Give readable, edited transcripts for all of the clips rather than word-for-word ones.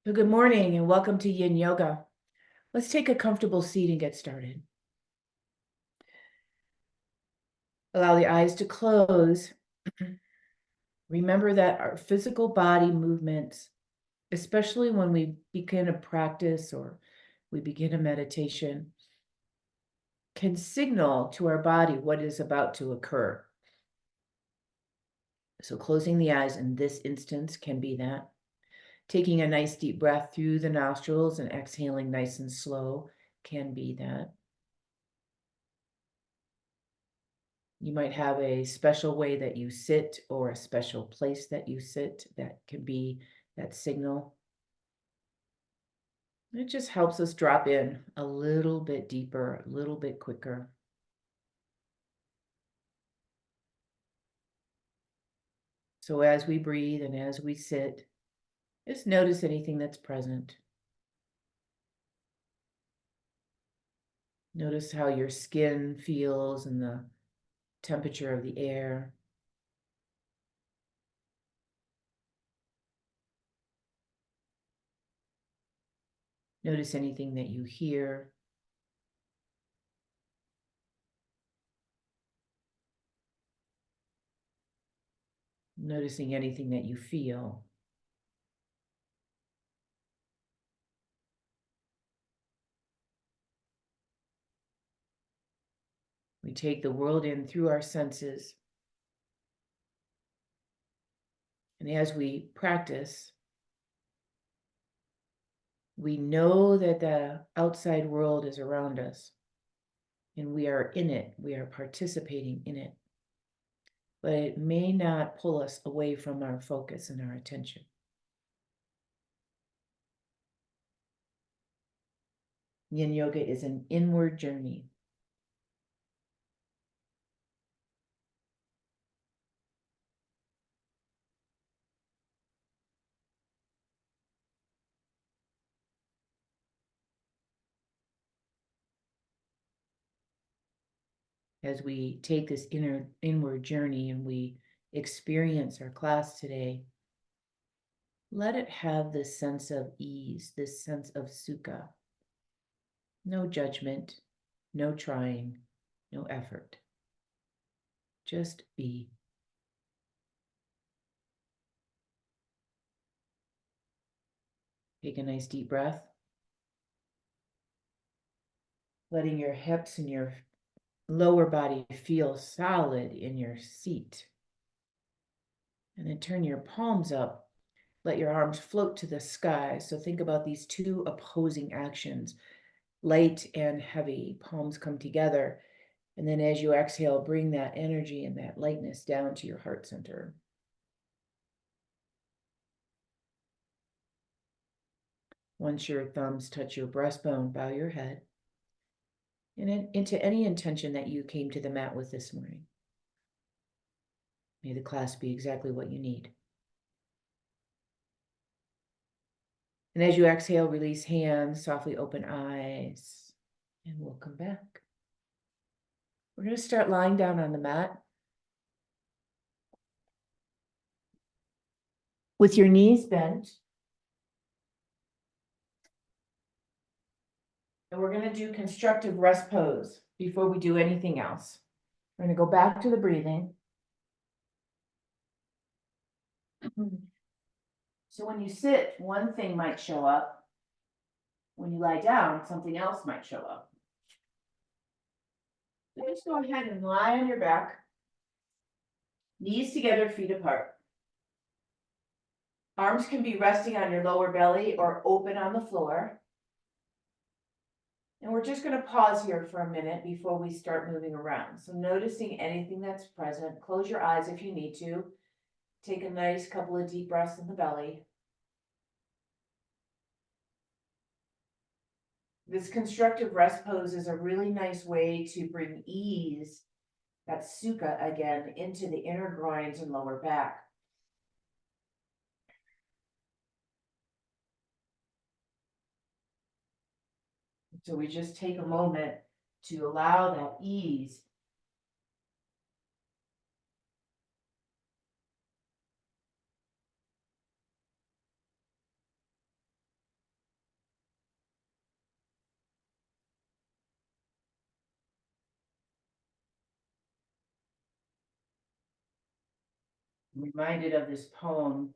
So good morning and welcome to Yin Yoga. Let's take a comfortable seat and get started. Allow the eyes to close. Remember that our physical body movements, especially when we begin a practice or we begin a meditation, can signal to our body what is about to occur. So closing the eyes in this instance can be that. Taking a nice deep breath through the nostrils and exhaling nice and slow can be that. You might have a special way that you sit or a special place that you sit that can be that signal. It just helps us drop in a little bit deeper, a little bit quicker. So as we breathe and as we sit, just notice anything that's present. Notice how your skin feels and the temperature of the air. Notice anything that you hear. Noticing anything that you feel. We take the world in through our senses. And as we practice, we know that the outside world is around us and we are in it, we are participating in it, but it may not pull us away from our focus and our attention. Yin Yoga is an inward journey. As we take this inward journey and we experience our class today, let it have this sense of ease, this sense of sukha. No judgment, no trying, no effort. Just be. Take a nice deep breath. Letting your hips and your lower body feel solid in your seat. And then turn your palms up. Let your arms float to the sky. So think about these two opposing actions, light and heavy. Palms come together. And then as you exhale, bring that energy and that lightness down to your heart center. Once your thumbs touch your breastbone, bow your head. And into any intention that you came to the mat with this morning. May the class be exactly what you need. And as you exhale, release hands, softly open eyes, and we'll come back. We're going to start lying down on the mat with your knees bent. And we're going to do constructive rest pose before we do anything else. We're going to go back to the breathing. So when you sit, one thing might show up. When you lie down, something else might show up. So just go ahead and lie on your back, knees together, feet apart. Arms can be resting on your lower belly or open on the floor. And we're just going to pause here for a minute before we start moving around. So noticing anything that's present, close your eyes if you need to. Take a nice couple of deep breaths in the belly. This constructive rest pose is a really nice way to bring ease, that sukha again, into the inner groins and lower back. So we just take a moment to allow that ease. I'm reminded of this poem,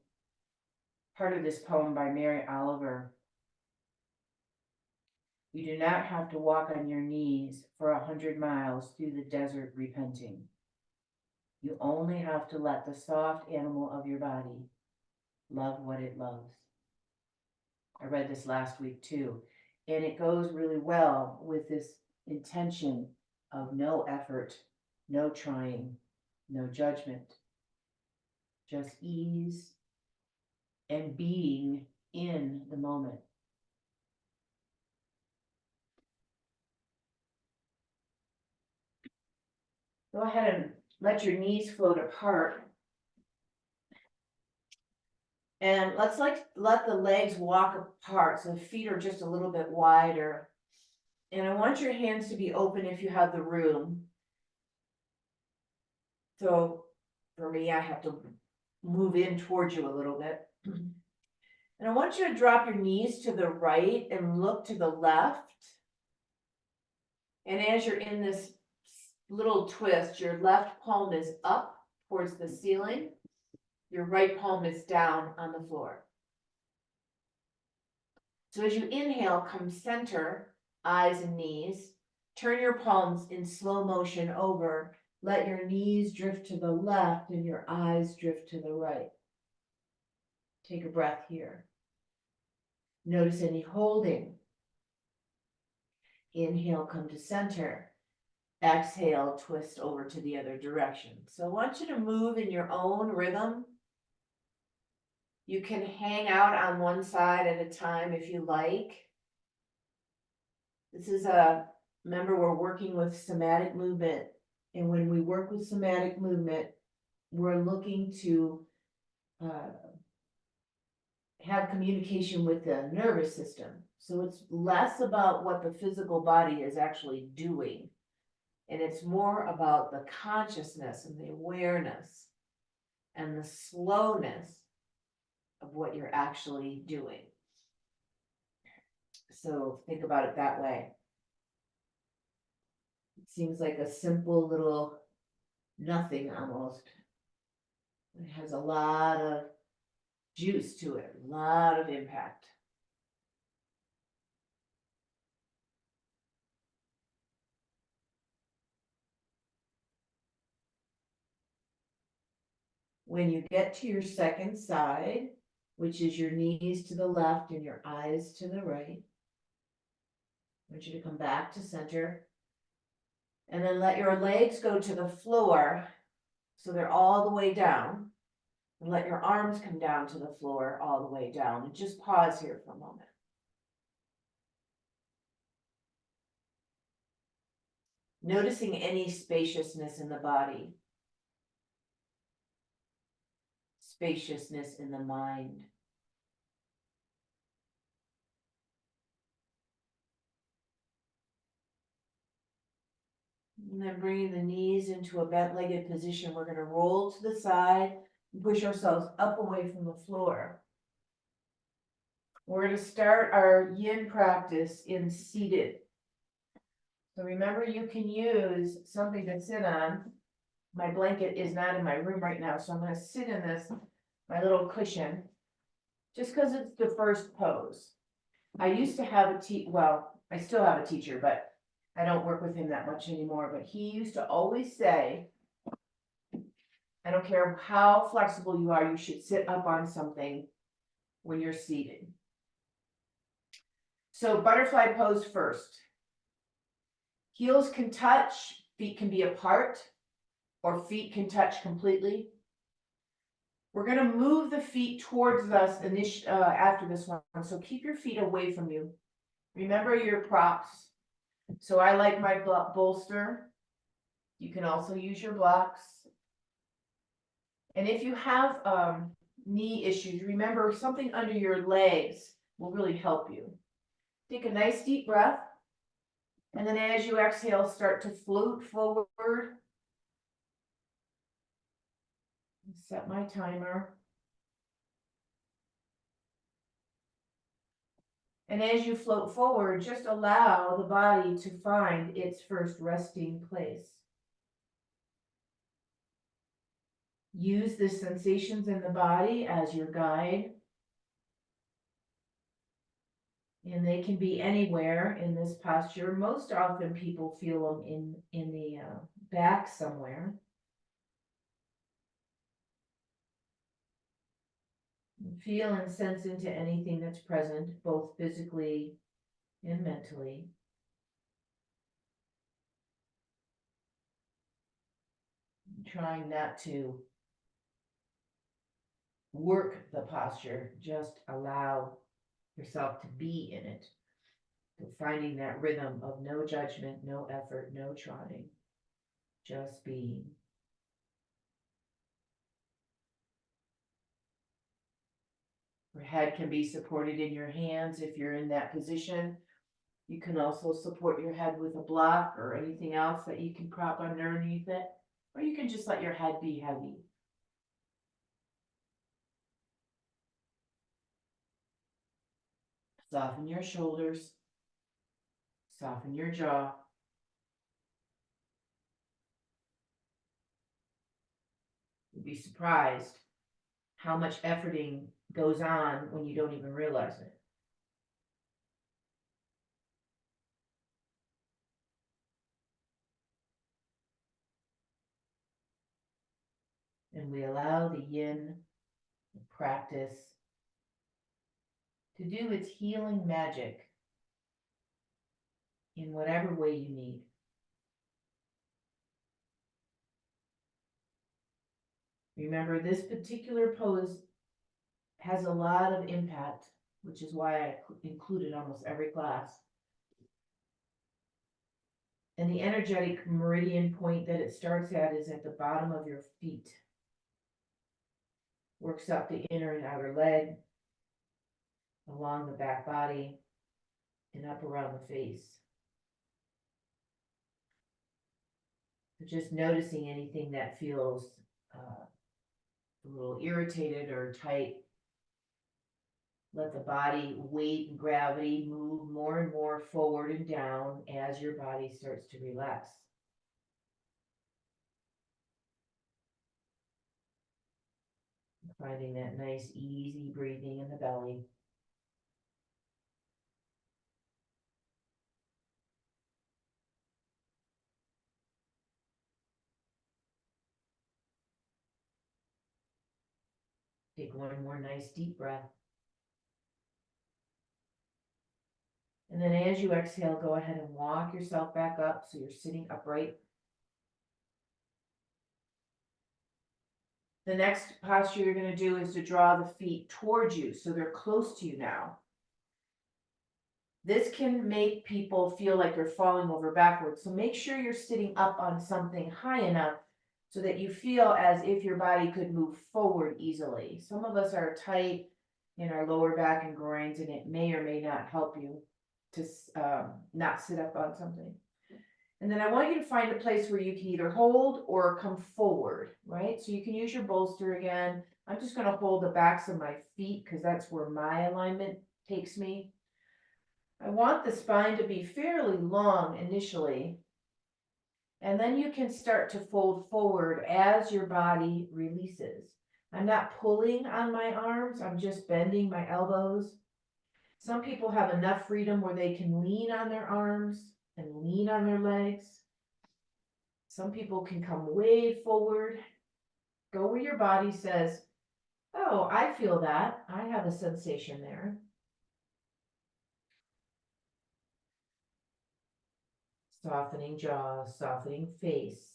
part of this poem by Mary Oliver. You do not have to walk on your knees for 100 miles through the desert repenting. You only have to let the soft animal of your body love what it loves. I read this last week too, and it goes really well with this intention of no effort, no trying, no judgment, just ease and being in the moment. Go ahead and let your knees float apart. And let's let the legs walk apart so the feet are just a little bit wider. And I want your hands to be open if you have the room. So for me, I have to move in towards you a little bit. And I want you to drop your knees to the right and look to the left. And as you're in this little twist, your left palm is up towards the ceiling. Your right palm is down on the floor. So as you inhale, come center, eyes and knees. Turn your palms in slow motion over. Let your knees drift to the left and your eyes drift to the right. Take a breath here. Notice any holding. Inhale, come to center. Exhale, twist over to the other direction. So I want you to move in your own rhythm. You can hang out on one side at a time if you like. This is remember, we're working with somatic movement. And when we work with somatic movement, we're looking to have communication with the nervous system. So it's less about what the physical body is actually doing. And it's more about the consciousness and the awareness and the slowness of what you're actually doing. So think about it that way. It seems like a simple little nothing almost. It has a lot of juice to it, a lot of impact. When you get to your second side, which is your knees to the left and your eyes to the right, I want you to come back to center. And then let your legs go to the floor so they're all the way down. And let your arms come down to the floor all the way down. And just pause here for a moment. Noticing any spaciousness in the body. Spaciousness in the mind. And then bringing the knees into a bent-legged position, we're going to roll to the side and push ourselves up away from the floor. We're going to start our yin practice in seated. So remember, you can use something to sit on. My blanket is not in my room right now, so I'm going to sit in this, my little cushion, just because it's the first pose. I used to have I still have a teacher, but I don't work with him that much anymore. But he used to always say, I don't care how flexible you are, you should sit up on something when you're seated. So butterfly pose first. Heels can touch, feet can be apart, or feet can touch completely. We're going to move the feet towards us after this one, so keep your feet away from you. Remember your props. So I like my bolster. You can also use your blocks. And if you have knee issues, remember something under your legs will really help you. Take a nice deep breath. And then as you exhale, start to float forward. Set my timer. And as you float forward, just allow the body to find its first resting place. Use the sensations in the body as your guide. And they can be anywhere in this posture. Most often people feel them in the back somewhere. Feel and sense into anything that's present, both physically and mentally. Trying not to work the posture, just allow yourself to be in it. So finding that rhythm of no judgment, no effort, no trying, just being. Your head can be supported in your hands if you're in that position. You can also support your head with a block or anything else that you can prop underneath it, or you can just let your head be heavy. Soften your shoulders, soften your jaw. You'd be surprised how much efforting goes on when you don't even realize it. And we allow the yin practice to do its healing magic in whatever way you need. Remember, this particular pose has a lot of impact, which is why I included almost every class. And the energetic meridian point that it starts at is at the bottom of your feet. Works up the inner and outer leg, along the back body, and up around the face. So just noticing anything that feels a little irritated or tight. Let the body, weight and gravity move more and more forward and down as your body starts to relax. Finding that nice, easy breathing in the belly. Take one more nice deep breath. And then as you exhale, go ahead and walk yourself back up so you're sitting upright. The next posture you're going to do is to draw the feet towards you so they're close to you now. This can make people feel like they're falling over backwards. So make sure you're sitting up on something high enough so that you feel as if your body could move forward easily. Some of us are tight in our lower back and groins, and it may or may not help you to not sit up on something. And then I want you to find a place where you can either hold or come forward, right? So you can use your bolster again. I'm just going to hold the backs of my feet because that's where my alignment takes me. I want the spine to be fairly long initially, and then you can start to fold forward as your body releases. I'm not pulling on my arms, I'm just bending my elbows. Some people have enough freedom where they can lean on their arms and lean on their legs. Some people can come way forward. Go where your body says, oh, I feel that. I have a sensation there. Softening jaw, softening face.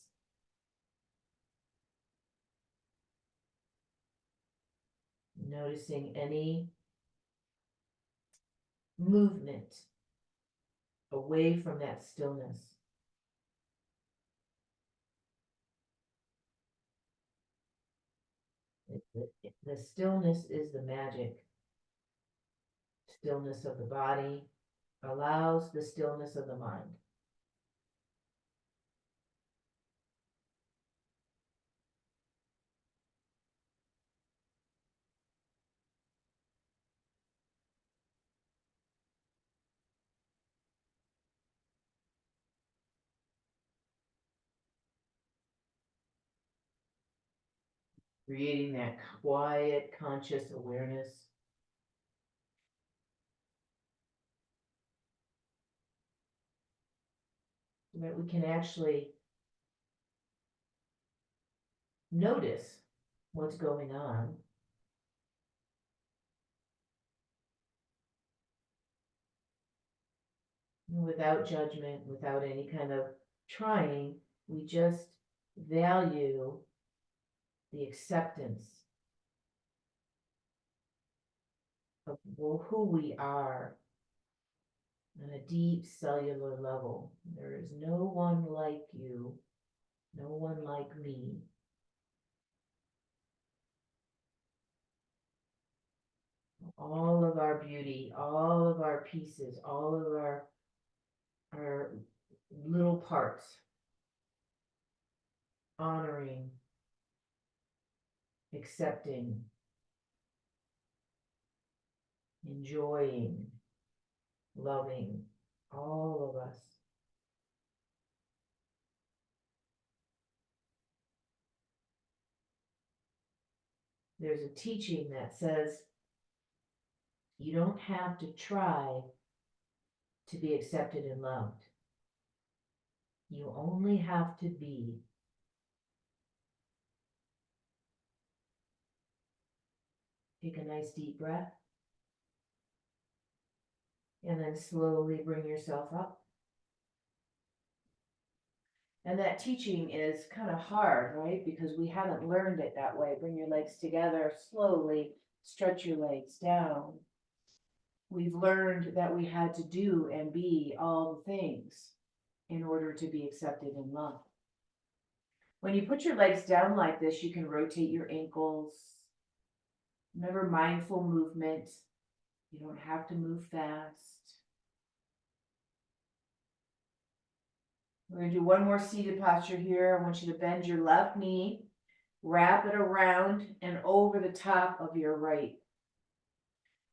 Noticing any movement away from that stillness. The stillness is the magic. Stillness of the body allows the stillness of the mind. creating that quiet, conscious awareness. So that we can actually notice what's going on without judgment, without any kind of trying. We just value the acceptance of who we are on a deep cellular level. There is no one like you, no one like me. All of our beauty, all of our pieces, all of our little parts, honoring, accepting, enjoying, loving, all of us. There's a teaching that says you don't have to try to be accepted and loved. You only have to be. Take a nice deep breath. And then slowly bring yourself up. And that teaching is kind of hard, right? Because we haven't learned it that way. Bring your legs together slowly, stretch your legs down. We've learned that we had to do and be all the things in order to be accepted and loved. When you put your legs down like this, you can rotate your ankles. Remember, mindful movement. You don't have to move fast. We're going to do one more seated posture here. I want you to bend your left knee, wrap it around and over the top of your right.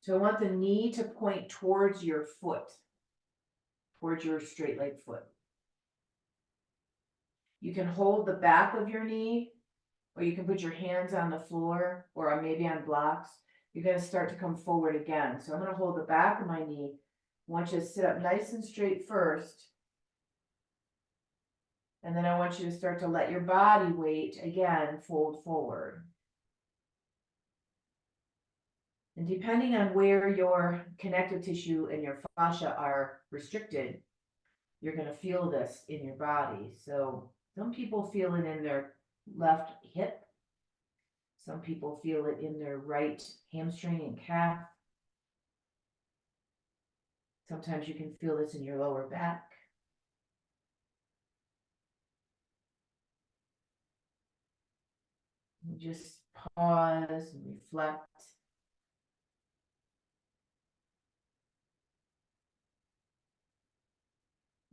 So I want the knee to point towards your foot, towards your straight leg foot. You can hold the back of your knee, or you can put your hands on the floor or maybe on blocks. You're going to start to come forward again. So I'm going to hold the back of my knee. I want you to sit up nice and straight first. And then I want you to start to let your body weight again fold forward. And depending on where your connective tissue and your fascia are restricted, you're going to feel this in your body. So some people feel it in their left hip. Some people feel it in their right hamstring and calf. Sometimes you can feel this in your lower back. And just pause and reflect.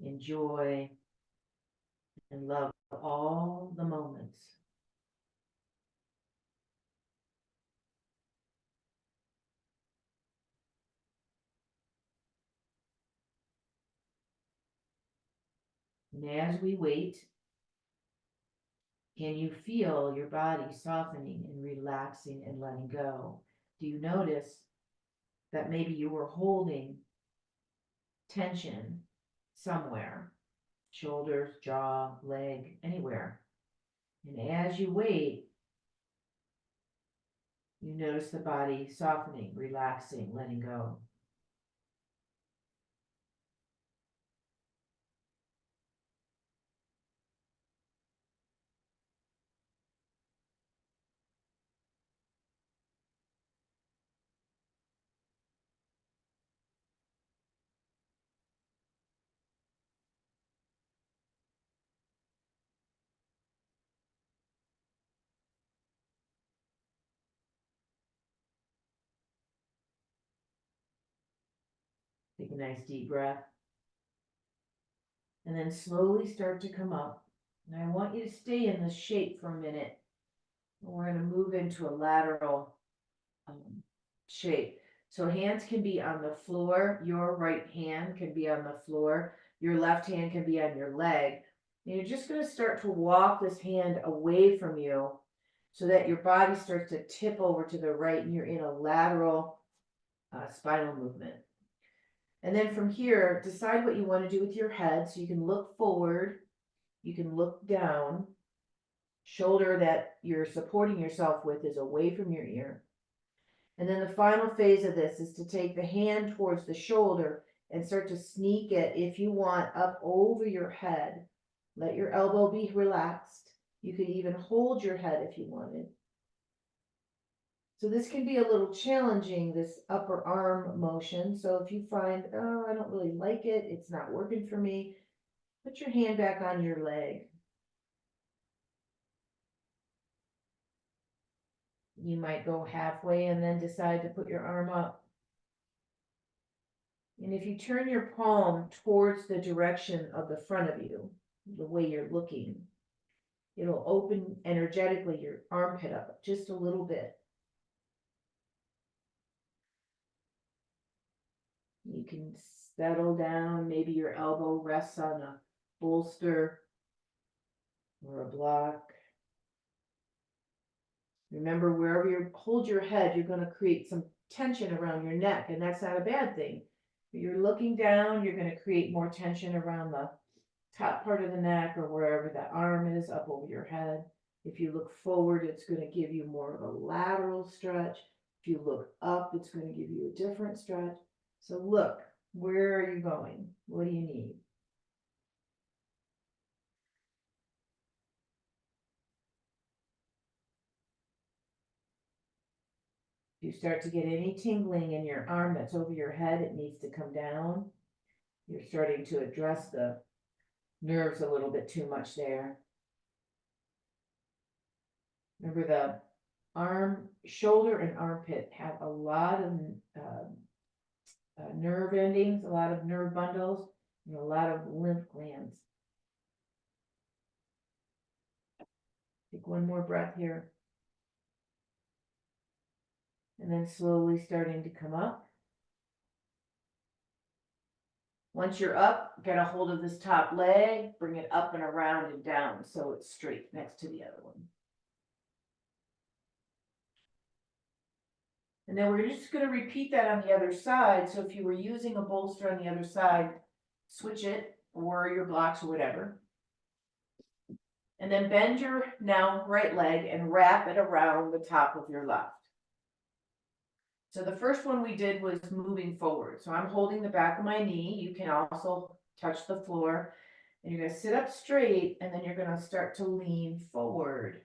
Enjoy and love all the moments. And as we wait, can you feel your body softening and relaxing and letting go? Do you notice that maybe you were holding tension somewhere, shoulders, jaw, leg, anywhere? And as you wait, you notice the body softening, relaxing, letting go. Take a nice deep breath. And then slowly start to come up. And I want you to stay in this shape for a minute. We're going to move into a lateral shape. So hands can be on the floor. Your right hand can be on the floor. Your left hand can be on your leg. And you're just going to start to walk this hand away from you so that your body starts to tip over to the right and you're in a lateral spinal movement. And then from here, decide what you want to do with your head. So you can look forward, you can look down. Shoulder that you're supporting yourself with is away from your ear. And then the final phase of this is to take the hand towards the shoulder and start to sneak it, if you want, up over your head. Let your elbow be relaxed. You could even hold your head if you wanted. So this can be a little challenging, this upper arm motion. So if you find, oh, I don't really like it, it's not working for me, put your hand back on your leg. You might go halfway and then decide to put your arm up. And if you turn your palm towards the direction of the front of you, the way you're looking, it'll open energetically your armpit up just a little bit. You can settle down. Maybe your elbow rests on a bolster or a block. Remember, wherever you hold your head, you're going to create some tension around your neck, and that's not a bad thing. If you're looking down, you're going to create more tension around the top part of the neck or wherever the arm is up over your head. If you look forward, it's going to give you more of a lateral stretch. If you look up, it's going to give you a different stretch. So look, where are you going? What do you need? If you start to get any tingling in your arm that's over your head, it needs to come down. You're starting to address the nerves a little bit too much there. Remember, the arm, shoulder, and armpit have a lot of nerve endings, a lot of nerve bundles, and a lot of lymph glands. Take one more breath here. And then slowly starting to come up. Once you're up, get a hold of this top leg, bring it up and around and down so it's straight next to the other one. And then we're just going to repeat that on the other side. So if you were using a bolster on the other side, switch it, or your blocks or whatever. And then bend your now right leg and wrap it around the top of your left. So the first one we did was moving forward. So I'm holding the back of my knee. You can also touch the floor. And you're going to sit up straight, and then you're going to start to lean forward.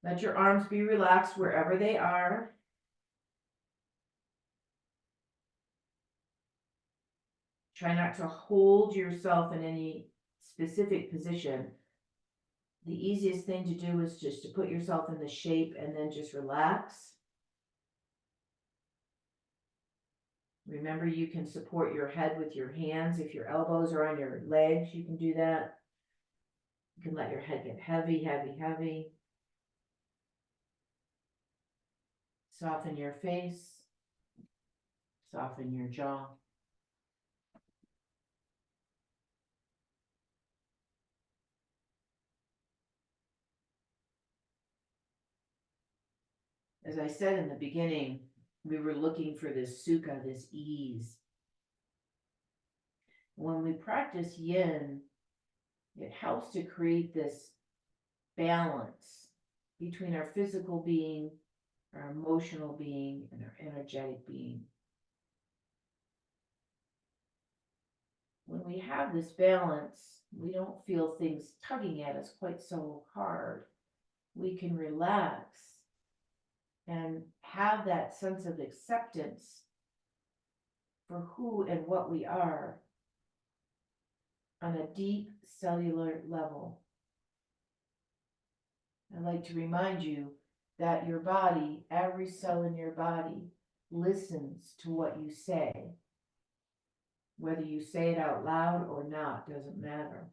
Let your arms be relaxed wherever they are. Try not to hold yourself in any specific position. The easiest thing to do is just to put yourself in the shape and then just relax. Remember, you can support your head with your hands. If your elbows are on your legs, you can do that. You can let your head get heavy, heavy, heavy. Soften your face. Soften your jaw. As I said in the beginning, we were looking for this sukha, this ease. When we practice yin, it helps to create this balance between our physical being, our emotional being, and our energetic being. When we have this balance, we don't feel things tugging at us quite so hard. We can relax and have that sense of acceptance for who and what we are on a deep cellular level. I'd like to remind you that your body, every cell in your body, listens to what you say. Whether you say it out loud or not doesn't matter.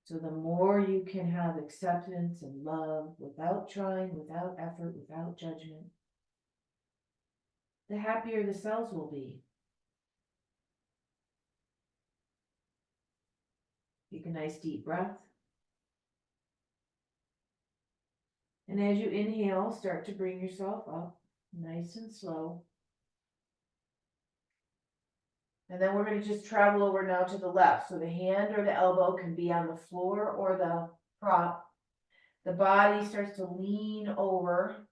So the more you can have acceptance and love without trying, without effort, without judgment, the happier the cells will be. Take a nice deep breath. And as you inhale, start to bring yourself up, nice and slow. And then we're going to just travel over now to the left. So the hand or the elbow can be on the floor or the prop. The body starts to lean over.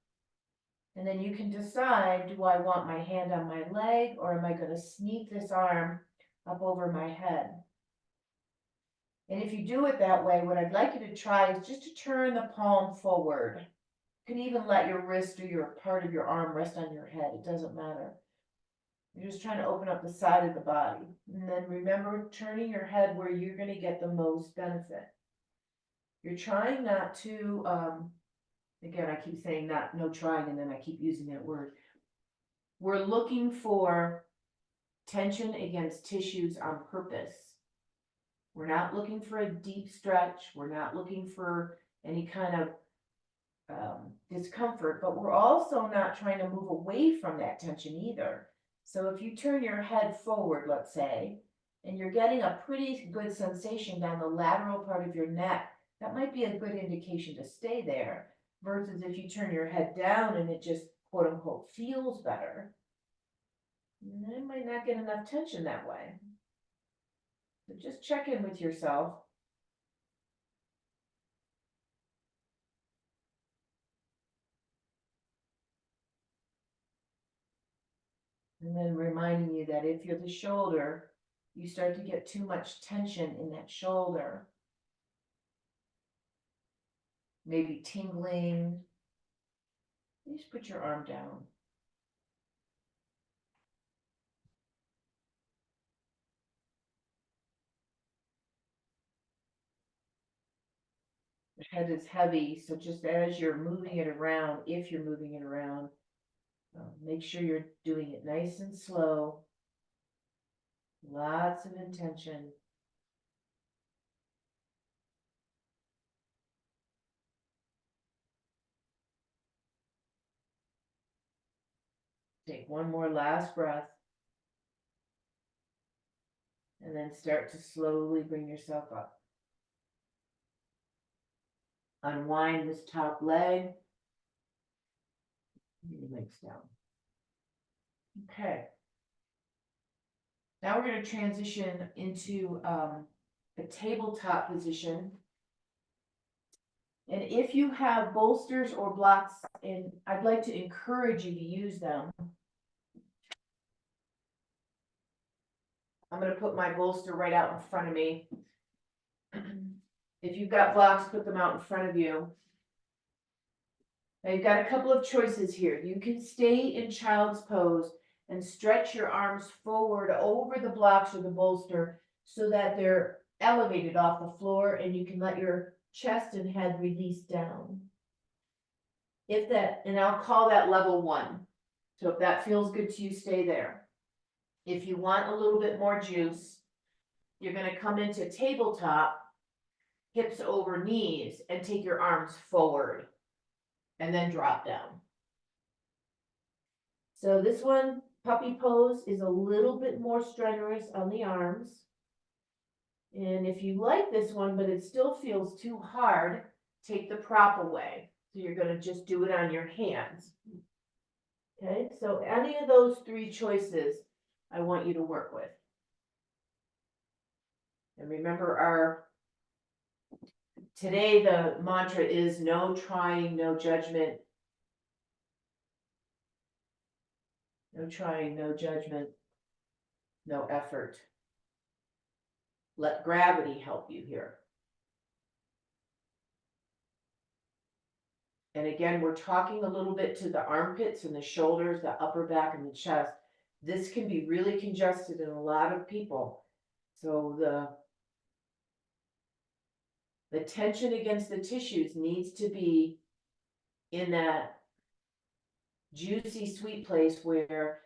And then you can decide, do I want my hand on my leg, or am I going to sneak this arm up over my head? And if you do it that way, what I'd like you to try is just to turn the palm forward. You can even let your wrist or your part of your arm rest on your head. It doesn't matter. You're just trying to open up the side of the body. And then remember turning your head where you're going to get the most benefit. You're trying not to, again, I keep saying no trying, and then I keep using that word. We're looking for tension against tissues on purpose. We're not looking for a deep stretch. We're not looking for any kind of discomfort, but we're also not trying to move away from that tension either. So if you turn your head forward, let's say, and you're getting a pretty good sensation down the lateral part of your neck, that might be a good indication to stay there, versus if you turn your head down and it just quote unquote feels better, you might not get enough tension that way. So just check in with yourself. And then reminding you that if you're the shoulder, you start to get too much tension in that shoulder. Maybe tingling. You just put your arm down. The head is heavy, so just as you're moving it around, if you're moving it around, make sure you're doing it nice and slow. Lots of intention. Take one more last breath. And then start to slowly bring yourself up. Unwind this top leg. Your legs down. Okay. Now we're going to transition into a tabletop position. And if you have bolsters or blocks, and I'd like to encourage you to use them. I'm going to put my bolster right out in front of me. If you've got blocks, put them out in front of you. Now you've got a couple of choices here. You can stay in child's pose and stretch your arms forward over the blocks or the bolster so that they're elevated off the floor, and you can let your chest and head release down. If that, and I'll call that level 1. So if that feels good to you, stay there. If you want a little bit more juice, you're going to come into tabletop, hips over knees, and take your arms forward and then drop down. So this one, puppy pose, is a little bit more strenuous on the arms. And if you like this one, but it still feels too hard, take the prop away. So you're going to just do it on your hands. Okay, so any of those 3 choices, I want you to work with. And remember, today the mantra is no trying, no judgment. No trying, no judgment, no effort. Let gravity help you here. And again, we're talking a little bit to the armpits and the shoulders, the upper back and the chest. This can be really congested in a lot of people. So the tension against the tissues needs to be in that juicy, sweet place where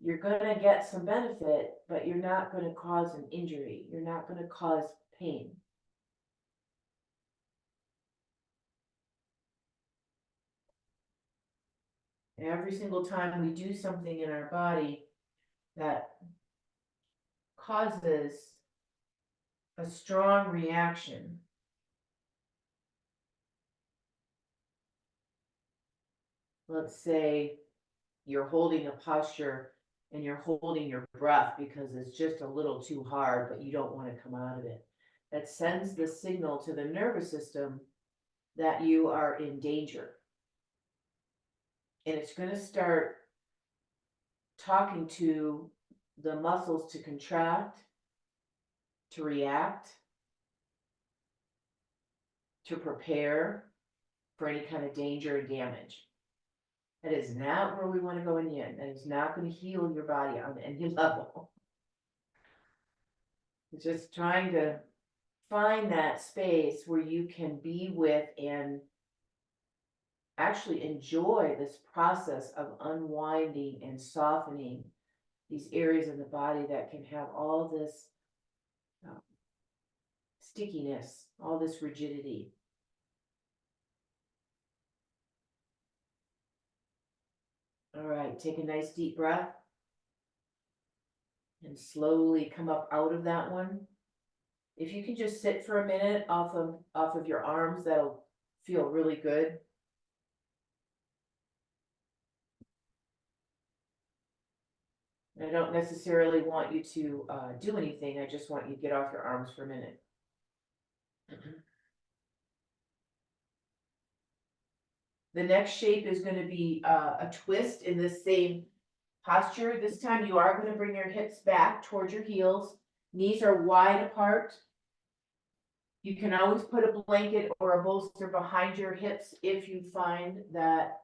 you're going to get some benefit, but you're not going to cause an injury. You're not going to cause pain. Every single time we do something in our body that causes a strong reaction, let's say you're holding a posture and you're holding your breath because it's just a little too hard, but you don't want to come out of it. That sends the signal to the nervous system that you are in danger. And it's going to start talking to the muscles to contract, to react, to prepare for any kind of danger and damage. That is not where we want to go in the end. That is not going to heal your body on any level. It's just trying to find that space where you can be with and actually enjoy this process of unwinding and softening these areas of the body that can have all this stickiness, all this rigidity. All right, take a nice deep breath and slowly come up out of that one. If you can just sit for a minute off of your arms, that'll feel really good. I don't necessarily want you to do anything. I just want you to get off your arms for a minute. The next shape is going to be a twist in the same posture. This time you are going to bring your hips back towards your heels. Knees are wide apart. You can always put a blanket or a bolster behind your hips if you find that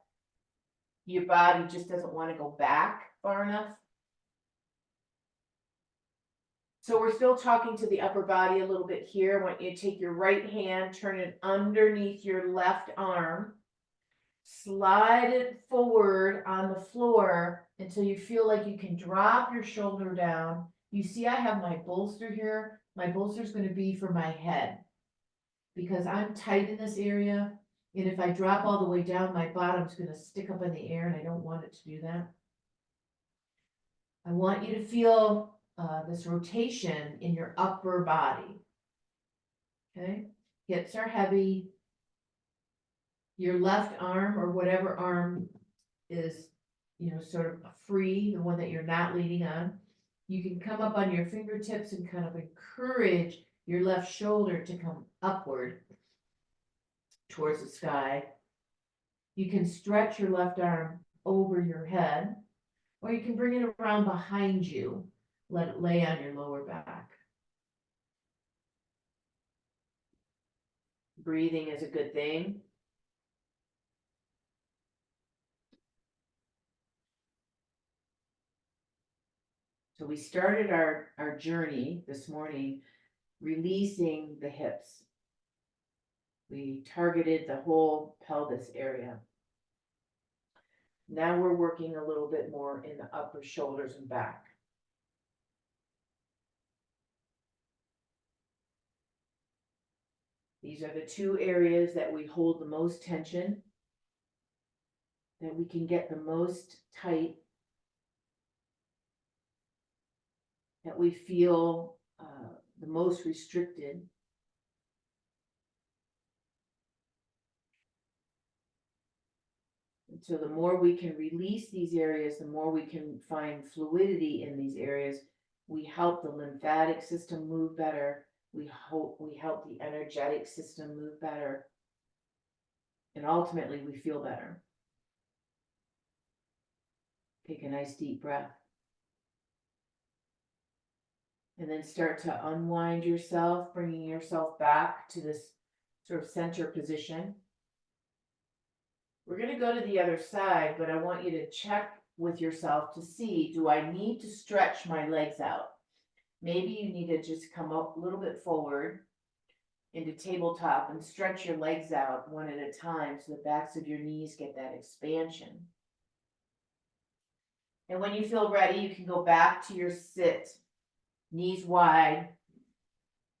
your body just doesn't want to go back far enough. So we're still talking to the upper body a little bit here. I want you to take your right hand, turn it underneath your left arm, slide it forward on the floor until you feel like you can drop your shoulder down. You see I have my bolster here. My bolster is going to be for my head because I'm tight in this area. And if I drop all the way down, my bottom's going to stick up in the air and I don't want it to do that. I want you to feel this rotation in your upper body. Okay, hips are heavy. Your left arm or whatever arm is, sort of free, the one that you're not leaning on. You can come up on your fingertips and kind of encourage your left shoulder to come upward towards the sky. You can stretch your left arm over your head, or you can bring it around behind you. Let it lay on your lower back. Breathing is a good thing. So we started our journey this morning releasing the hips. We targeted the whole pelvis area. Now we're working a little bit more in the upper shoulders and back. These are the two areas that we hold the most tension, that we can get the most tight, that we feel the most restricted. And so the more we can release these areas, the more we can find fluidity in these areas. We help the lymphatic system move better. We help the energetic system move better. And ultimately, we feel better. Take a nice deep breath. And then start to unwind yourself, bringing yourself back to this sort of center position. We're going to go to the other side, but I want you to check with yourself to see, do I need to stretch my legs out? Maybe you need to just come up a little bit forward into tabletop and stretch your legs out one at a time so the backs of your knees get that expansion. And when you feel ready, you can go back to your sit, knees wide,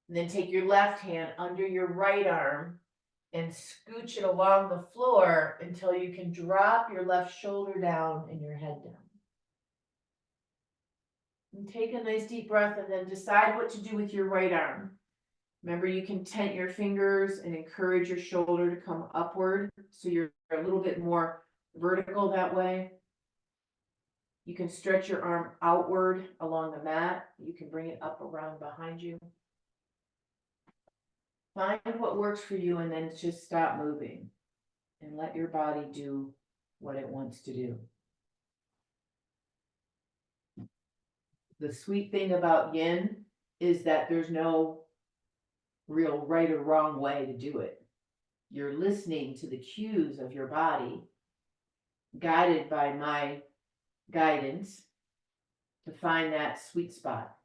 and then take your left hand under your right arm and scooch it along the floor until you can drop your left shoulder down and your head down. And take a nice deep breath and then decide what to do with your right arm. Remember, you can tent your fingers and encourage your shoulder to come upward so you're a little bit more vertical that way. You can stretch your arm outward along the mat. You can bring it up around behind you. Find what works for you and then just stop moving and let your body do what it wants to do. The sweet thing about yin is that there's no real right or wrong way to do it. You're listening to the cues of your body, guided by my guidance to find that sweet spot.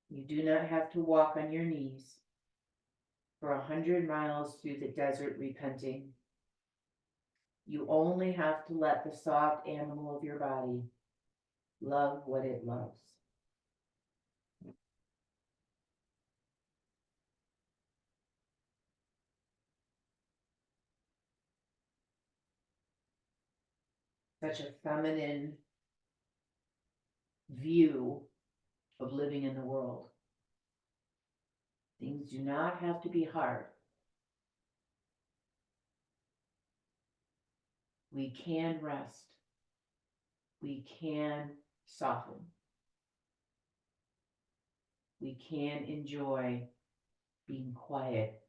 You do not have to walk on your knees for 100 miles through the desert repenting. You only have to let the soft animal of your body love what it loves. Such a feminine view of living in the world. Things do not have to be hard. We can rest. We can soften. We can enjoy being quiet.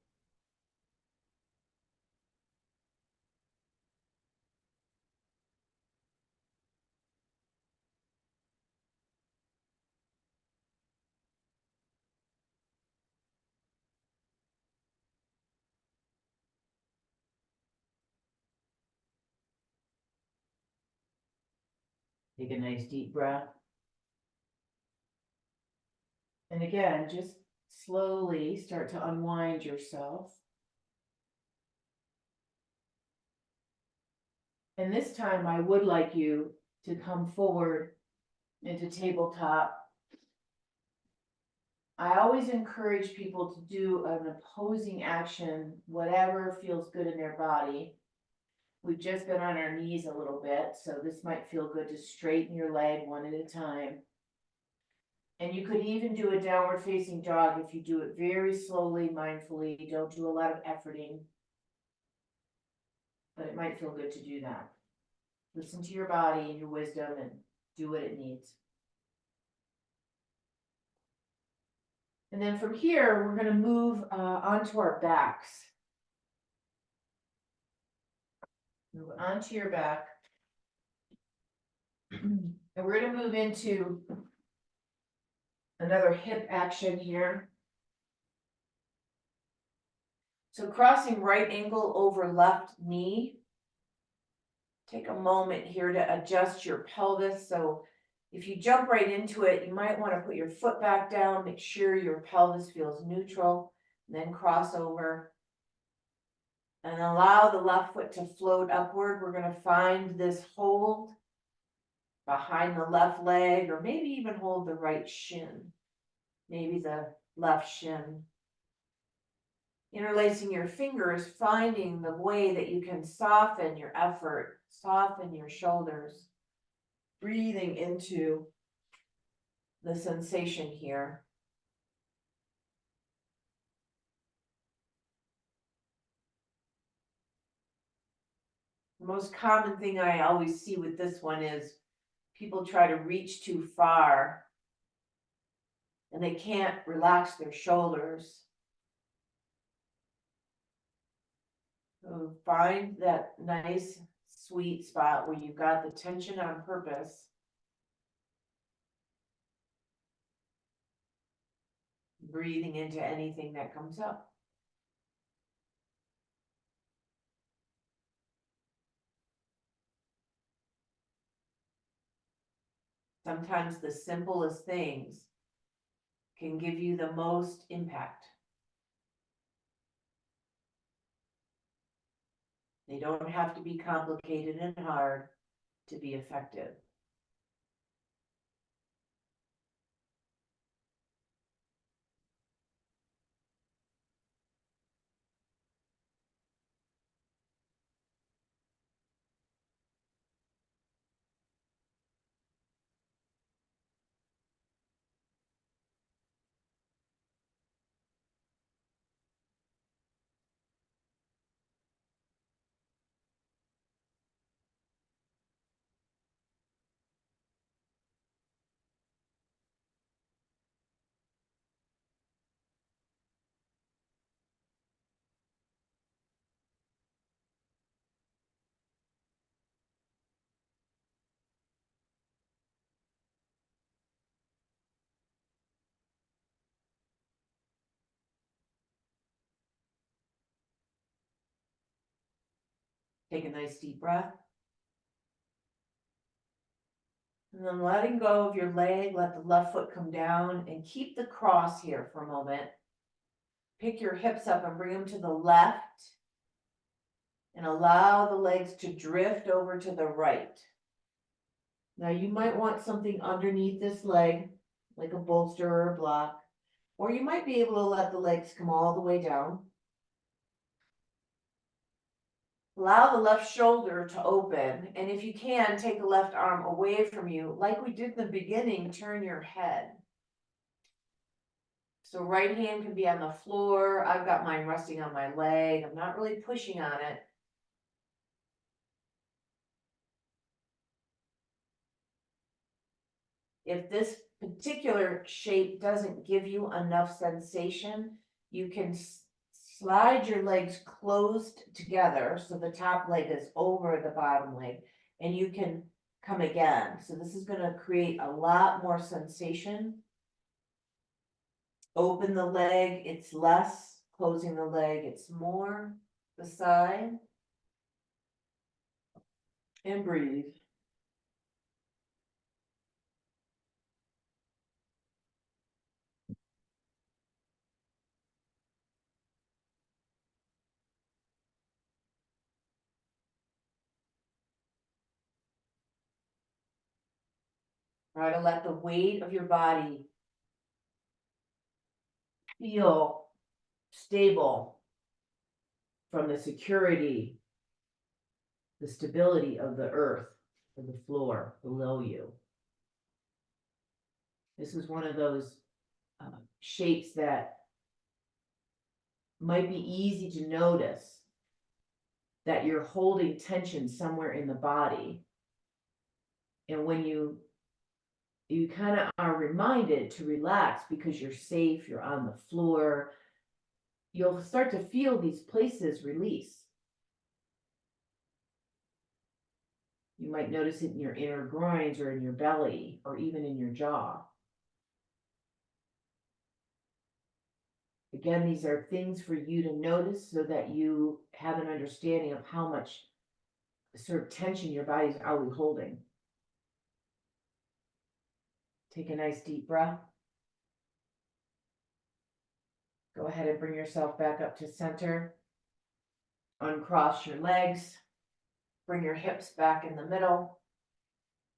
Take a nice deep breath. And again, just slowly start to unwind yourself. And this time I would like you to come forward into tabletop. I always encourage people to do an opposing action, whatever feels good in their body. We've just been on our knees a little bit, so this might feel good to straighten your leg one at a time. And you could even do a downward facing dog if you do it very slowly, mindfully. Don't do a lot of efforting, but it might feel good to do that. Listen to your body and your wisdom and do what it needs. And then from here, we're going to move onto our backs. Move onto your back. And we're going to move into another hip action here. So crossing right ankle over left knee. Take a moment here to adjust your pelvis. So if you jump right into it, you might want to put your foot back down, make sure your pelvis feels neutral, and then cross over. And allow the left foot to float upward. We're going to find this hold behind the left leg, or maybe even hold the right shin, maybe the left shin. Interlacing your fingers, finding the way that you can soften your effort, soften your shoulders, breathing into the sensation here. The most common thing I always see with this one is people try to reach too far and they can't relax their shoulders. So find that nice sweet spot where you've got the tension on purpose. Breathing into anything that comes up. Sometimes the simplest things can give you the most impact. They don't have to be complicated and hard to be effective. Take a nice deep breath. And then letting go of your leg, let the left foot come down and keep the cross here for a moment. Pick your hips up and bring them to the left and allow the legs to drift over to the right. Now you might want something underneath this leg, like a bolster or a block, or you might be able to let the legs come all the way down. Allow the left shoulder to open, and if you can, take the left arm away from you. Like we did in the beginning, turn your head. So right hand can be on the floor. I've got mine resting on my leg. I'm not really pushing on it. If this particular shape doesn't give you enough sensation, you can slide your legs closed together so the top leg is over the bottom leg, and you can come again. So this is going to create a lot more sensation. Open the leg, it's less. Closing the leg, it's more. The side. And breathe. Try to let the weight of your body feel stable from the security, the stability of the earth or the floor below you. This is one of those shapes that might be easy to notice that you're holding tension somewhere in the body. And when you kind of are reminded to relax because you're safe, you're on the floor, you'll start to feel these places release. You might notice it in your inner groins or in your belly or even in your jaw. Again, these are things for you to notice so that you have an understanding of how much sort of tension your body's always holding. Take a nice deep breath. Go ahead and bring yourself back up to center. Uncross your legs. Bring your hips back in the middle.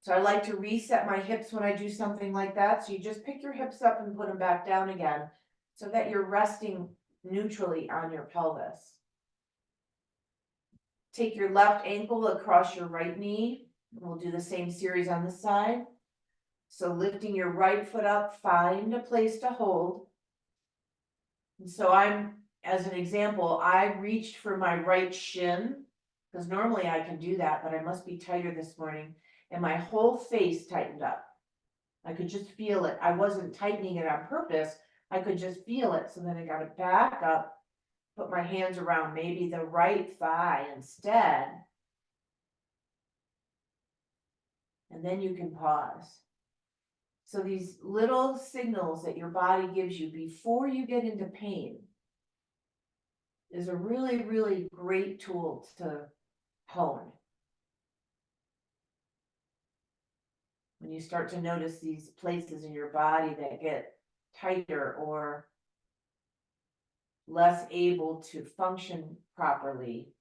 So I like to reset my hips when I do something like that. So you just pick your hips up and put them back down again so that you're resting neutrally on your pelvis. Take your left ankle across your right knee. We'll do the same series on this side. So lifting your right foot up, find a place to hold. And so as an example, I reached for my right shin because normally I can do that, but I must be tighter this morning. And my whole face tightened up. I could just feel it. I wasn't tightening it on purpose. I could just feel it. So then I got it back up, put my hands around maybe the right thigh instead. And then you can pause. So these little signals that your body gives you before you get into pain is a really, really great tool to hone. When you start to notice these places in your body that get tighter or less able to function properly,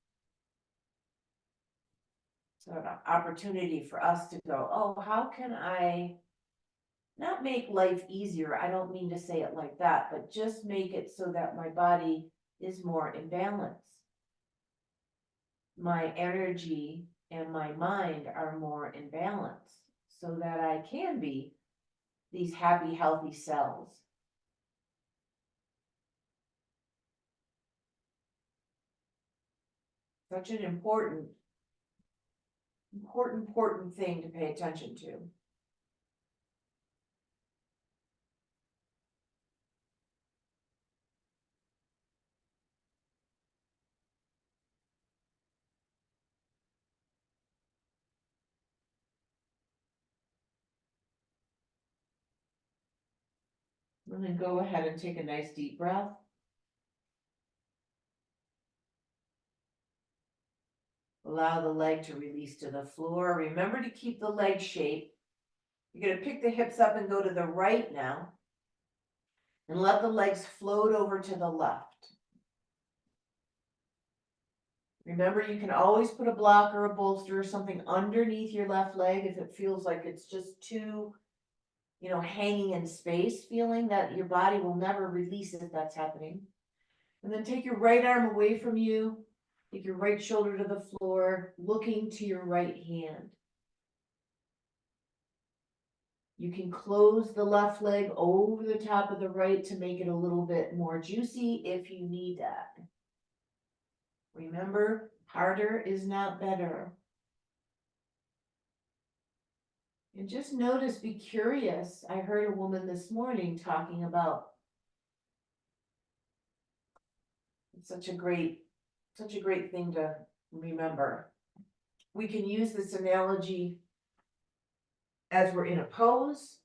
so an opportunity for us to go, oh, how can I not make life easier? I don't mean to say it like that, but just make it so that my body is more in balance. My energy and my mind are more in balance so that I can be these happy, healthy cells. Such an important thing to pay attention to. And then go ahead and take a nice deep breath. Allow the leg to release to the floor. Remember to keep the leg shape. You're going to pick the hips up and go to the right now. And let the legs float over to the left. Remember, you can always put a block or a bolster or something underneath your left leg if it feels like it's just too, hanging in space, feeling that your body will never release if that's happening. And then take your right arm away from you. Take your right shoulder to the floor, looking to your right hand. You can close the left leg over the top of the right to make it a little bit more juicy if you need that. Remember, harder is not better. And just notice, be curious. I heard a woman this morning talking about such a great thing to remember. We can use this analogy as we're in a pose,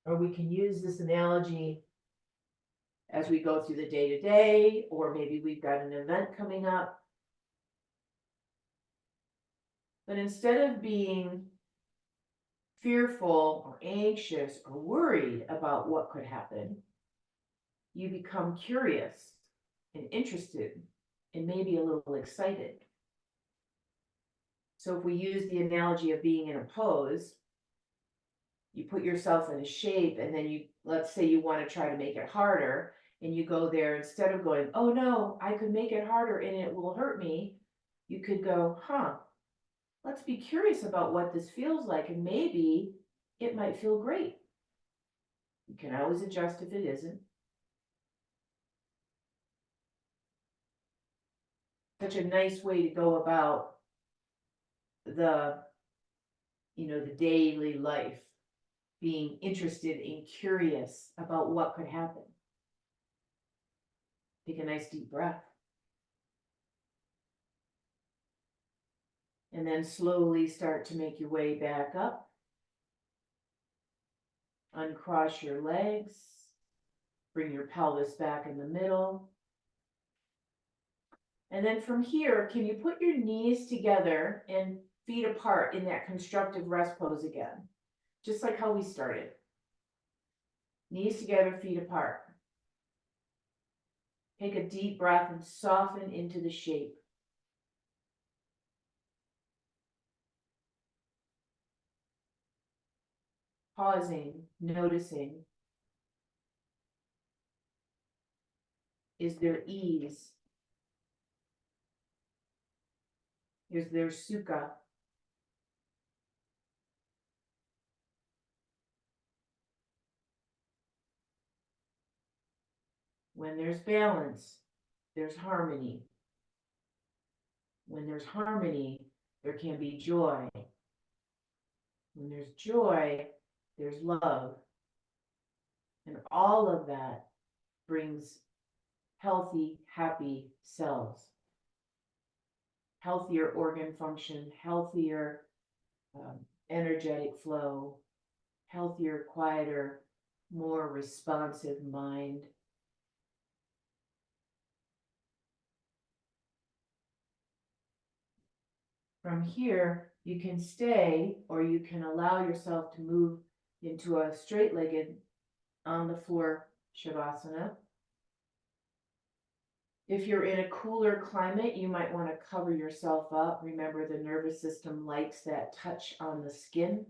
or we can use this analogy as we go through the day-to-day, or maybe we've got an event coming up. But instead of being fearful or anxious or worried about what could happen, you become curious and interested and maybe a little excited. So if we use the analogy of being in a pose, you put yourself in a shape, and then let's say you want to try to make it harder, and you go there, instead of going, oh no, I could make it harder and it will hurt me, you could go, let's be curious about what this feels like, and maybe it might feel great. You can always adjust if it isn't. Such a nice way to go about the daily life, being interested and curious about what could happen. Take a nice deep breath. And then slowly start to make your way back up. Uncross your legs. Bring your pelvis back in the middle. And then from here, can you put your knees together and feet apart in that constructive rest pose again? Just like how we started. Knees together, feet apart. Take a deep breath and soften into the shape. Pausing, noticing. Is there ease? Is there sukha? When there's balance, there's harmony. When there's harmony, there can be joy. When there's joy, there's love. And all of that brings healthy, happy cells. Healthier organ function, healthier energetic flow, healthier, quieter, more responsive mind. From here, you can stay, or you can allow yourself to move into a straight-legged on the floor Shavasana. If you're in a cooler climate, you might want to cover yourself up. Remember, the nervous system likes that touch on the skin.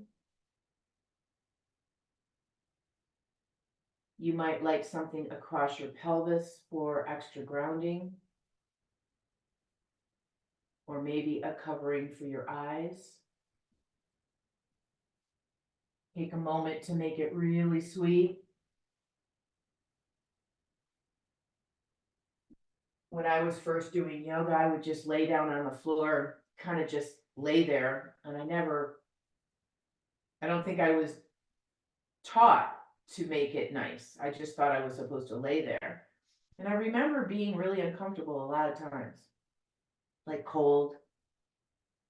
You might like something across your pelvis for extra grounding, or maybe a covering for your eyes. Take a moment to make it really sweet. When I was first doing yoga, I would just lay down on the floor, kind of just lay there. And I don't think I was taught to make it nice. I just thought I was supposed to lay there. And I remember being really uncomfortable a lot of times, like cold,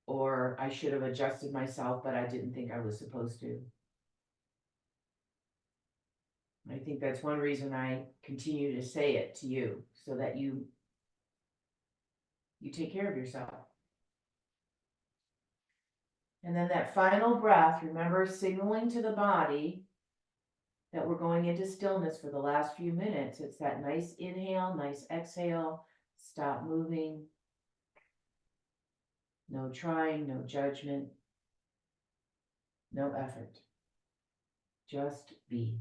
or I should have adjusted myself, but I didn't think I was supposed to. I think that's one reason I continue to say it to you, so that you take care of yourself. And then that final breath, remember, signaling to the body that we're going into stillness for the last few minutes. It's that nice inhale, nice exhale, stop moving. No trying, no judgment, no effort. Just be.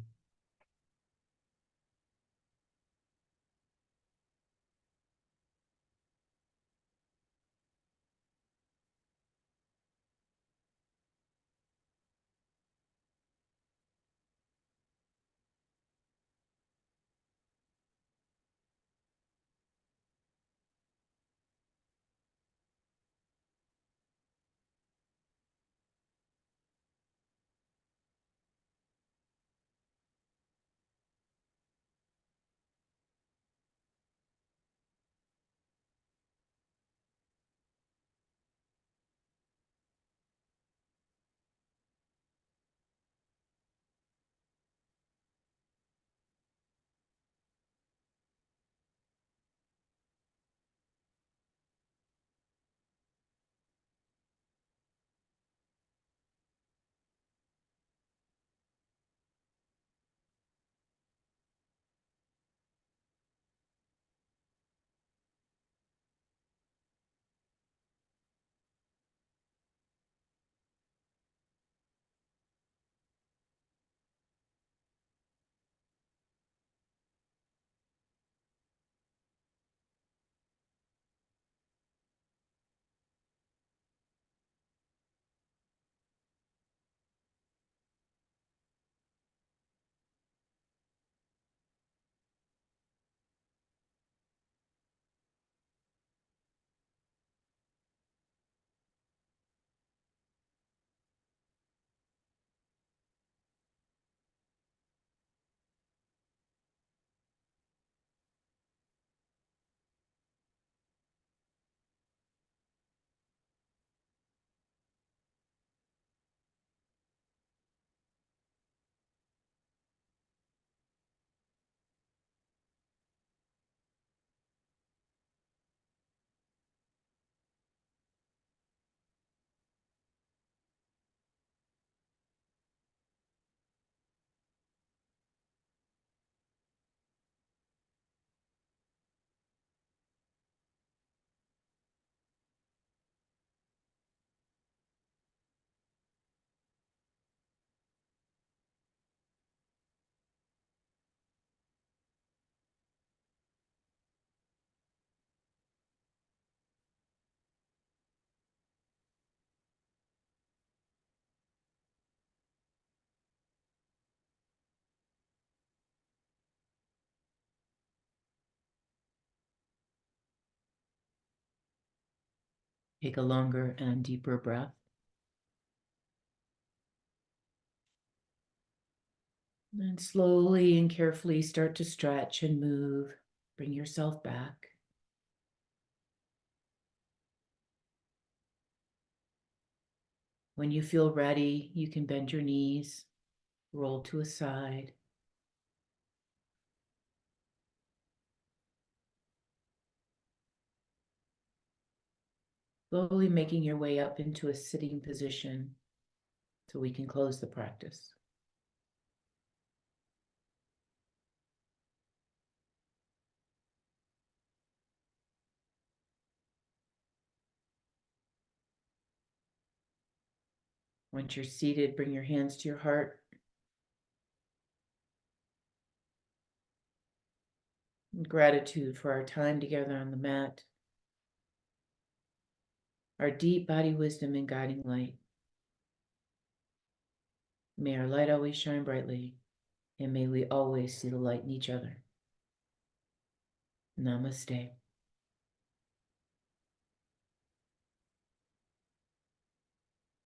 Take a longer and deeper breath. And slowly and carefully start to stretch and move. Bring yourself back. When you feel ready, you can bend your knees, roll to a side. Slowly making your way up into a sitting position so we can close the practice. Once you're seated, bring your hands to your heart. In gratitude for our time together on the mat, our deep body wisdom and guiding light. May our light always shine brightly, and may we always see the light in each other. Namaste.